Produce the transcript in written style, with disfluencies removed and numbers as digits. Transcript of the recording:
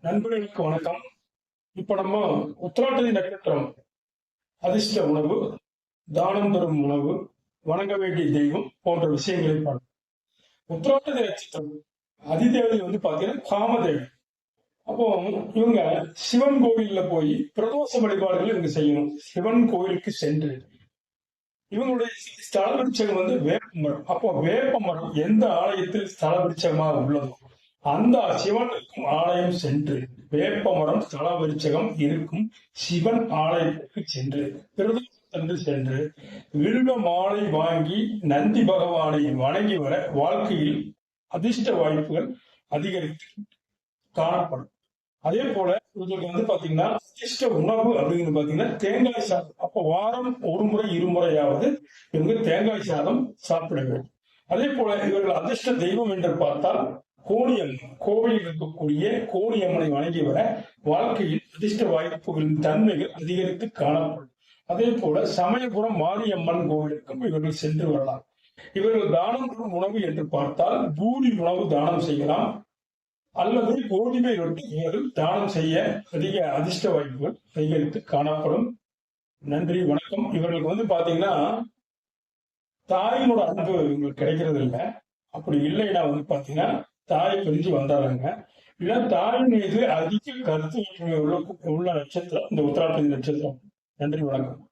நண்பர்களுக்கு வணக்கம். இப்ப நம்ம உத்திராட்டதி நட்சத்திரம், அதிர்ஷ்ட உணவு, தானம் பெறும் உணவு, வணங்க வேண்டிய தெய்வம் போன்ற விஷயங்களை பார்ப்போம். உத்திராட்டதி நட்சத்திரம் அதிதேவதை பாத்தீங்கன்னா காமதேவி. அப்போ இவங்க சிவன் கோவில்ல போய் பிரதோஷ வழிபாடுகள் இவங்க செய்யணும். சிவன் கோவிலுக்கு சென்று இவங்களுடைய ஸ்தல விருட்சம் வேப்பமரம். அப்போ வேப்பமரம் எந்த ஆலயத்தில் ஸ்தல விருட்சமாக உள்ளதோ அந்த சிவன் இருக்கும் ஆலயம் சென்று வேப்பமரம் ஸ்தல விருட்சகம் இருக்கும் சிவன் ஆலயத்திற்கு சென்று பிரதோஷத்தன்று சென்று வில்வ மாலை வாங்கி நந்தி பகவானை வணங்கி வர வாழ்க்கையில் அதிர்ஷ்ட வாய்ப்புகள் அதிகரித்து காணப்படும். அதே போல இவங்களுக்கு பாத்தீங்கன்னா அதிர்ஷ்ட உணவு அப்படின்னு பாத்தீங்கன்னா தேங்காய் சாதம். அப்ப வாரம் ஒரு முறை இருமுறையாவது இவங்க தேங்காய் சாதம் சாப்பிட வேண்டும். அதே போல இவர்கள் அதிர்ஷ்ட தெய்வம் என்று பார்த்தால் கோணியம்மன், கோவையில் இருக்கக்கூடிய கோணியம்மனை வணங்கி வர வாழ்க்கையில் அதிர்ஷ்ட வாய்ப்புகளின் தன்மைகள் அதிகரித்து காணப்படும். அதே போல சமயபுரம் மாரியம்மன் கோவிலுக்கும் இவர்கள் சென்று வரலாம். இவர்கள் தானம் பெறும் உணவு என்று பார்த்தால் பூரி உணவு தானம் செய்யலாம், அல்லது கோதுமை ரொட்டி இவர்கள் தானம் செய்ய அதிக அதிர்ஷ்ட வாய்ப்புகள் அதிகரித்து காணப்படும். நன்றி, வணக்கம். இவர்களுக்கு பாத்தீங்கன்னா தாயினோட அன்பு இவங்களுக்கு கிடைக்கிறது இல்லை. அப்படி இல்லைன்னா பாத்தீங்கன்னா தாயை பிரிஞ்சு வந்தாங்க. இல்ல தாயின் மீது அதிக கருத்து உள்ள நட்சத்திரம் இந்த உத்திராட்டதி நட்சத்திரம். நன்றி, வணக்கம்.